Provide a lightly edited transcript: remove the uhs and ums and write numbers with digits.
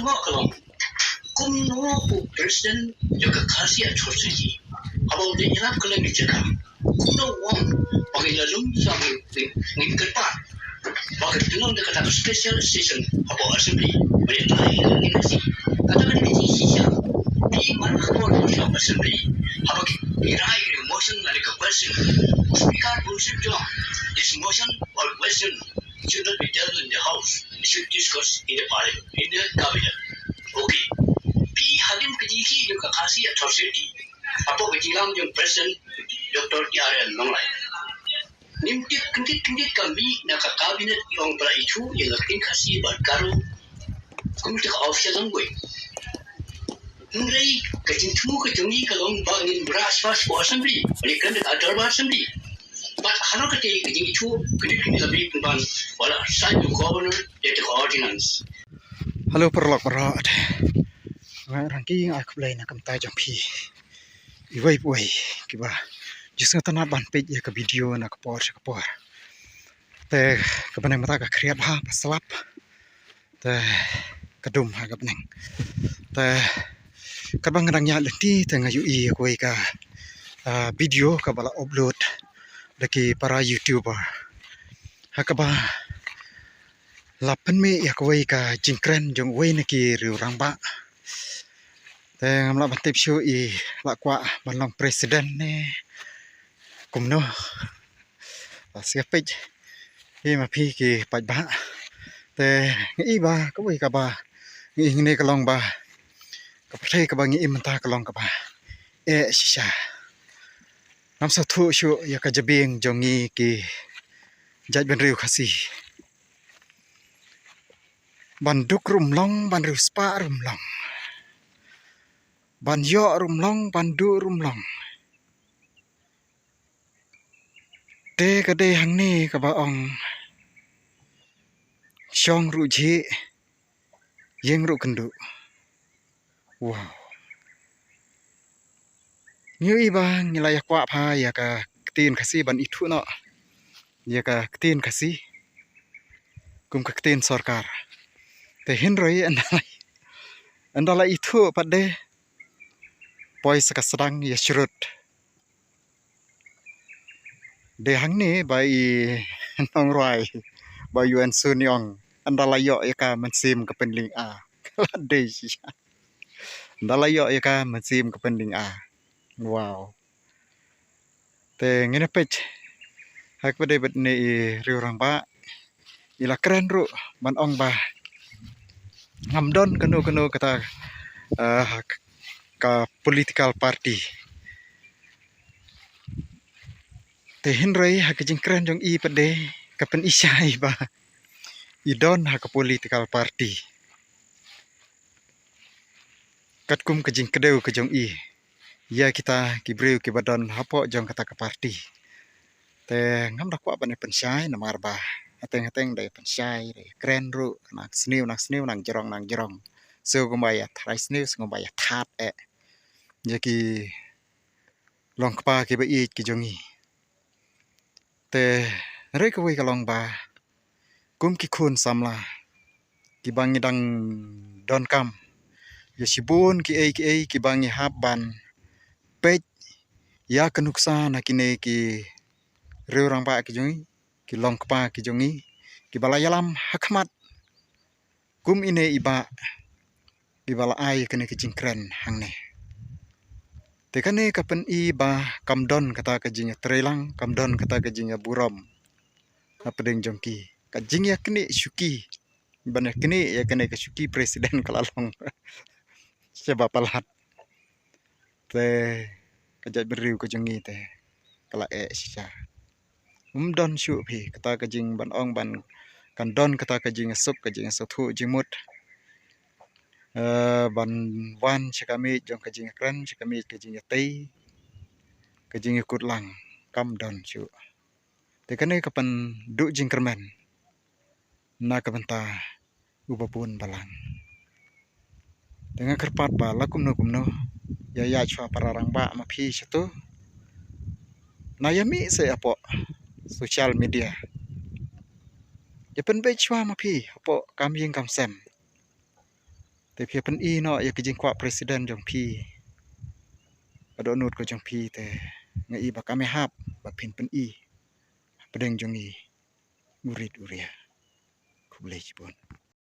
ngok kalong kum no pu presiden juga khasiat sosial abang dia nyerap kalau bicara kum no wong bagi lalu sampai ngikut bagi dengan dia kata special session abang assembly berita ini nasi katakan ini sisa di mana kau nak assembly abang kirai motion dari question speaker bullshit job this motion or question should not be dealt in the house it should discuss in the parliament in the cabinet okay pi hadim kejiki juga khasiat sosial apa kejilang yang present Dr. Tiara Longlai nimtik kendit kami nak kabinet yang beraitu yang akan kasih berkaru kami tak official language mulai kejungi kalau bangin beras pas assembly mereka ada assembly but kalau kejungi kendit lebih pemban wala sign to governor yaitu ordinance halo perlok berat ranking aku boleh nak kamtai jampi iwai kiba justru tanah ban page ya ke video nak kapor te kebeneng mata ka kriat ha paslap te kedum ha kebeneng te kadang kadangnya leti tengah UI aku ka video ka bala upload lagi para YouTuber ha ka ba 8 Mei ya aku ka jingkren jong wei naki riurang ba te ngamla bantip shu I lakwa balong presiden ne kumno siapa je ma phi ki paj ba te ngi ba ko wei ka ba ngi ne kalong ba ka phai ka ba ngi imta kalong ka ba shisha nam sa thu shu ya ka jabing jongi ki jaj ben riu khasi banduk rumlong ban riu spa rumlong ban yo rumlong bandu rumlong te kade hang ni ka ba ong shong ru ji yeng ru kendu wow nyu iba ngilaya kwa pha ya ka tin khasi ban ithu no ya ka tin khasi kum ka tin sarkar te hin roi andala ithu pade poi sa sedang ya surut de hang ni bai nong roi bai yuan sunyong andala yo ya ka mansim ka penling a de andala yo ya ka mansim ka penling a wow te ngene pech hak pade bet ne riurang ba ila keren ru ban ong ba ngamdon kanu kata ka political party te hinrei hak jingkren jong I pade kapen isai ba idon hak political party katkum ke jingkedeu ke jong I ya kita kibreu ki badon hapo jong kata ke party te ngam dak kwa bane pensai namar ba ateng dai pensai keren ru nak sniu nang jerong so gumbaya thrai sniu gumbaya that jaki long kpa ki ba I ki jongi te re ko wi kalong ba kum ki khun samla ki bangi dang don kam ya sibun ki ki bangi haban pej ya kenuksa nakine ki reurang ba ki jongi ki long kpa ki jongi ki balayalam hakmat kum ine iba ki bala ai kene ki jingkren hangne te kane kapen I ba kamdon kata ka jinga trelang kamdon kata ka jinga burom apedeng jongki ka jingya kene syuki bane kene ya kene ka syuki presiden kalalong sebab palat te kajat beriu ka jongi te kala sisa umdon syu phi kata ka jing ban ong ban kandon kata ka jinga suk ka jinga sathu jimut ban wan chakami jong ka jinga kran chakami ka jinga tei ka jinga kutlang kam don chu te kane kapan du jingkermen na kabenta ubapun balang dengan kerpat ba lakum no ya chwa pararang ba ma phi satu nayami se apo social media ya pen be chwa ma phi apo kam ying kam sem แต่เพียเพิ่นอีเนาะอยากกินกว่า presiden จงพี่อดอนุดก็จงพี่แต่งอีบักกะไม่ฮับบักเพิ่นเพิ่นอีประเด็นจงอีมุริดอุเรียคุบเลจิบน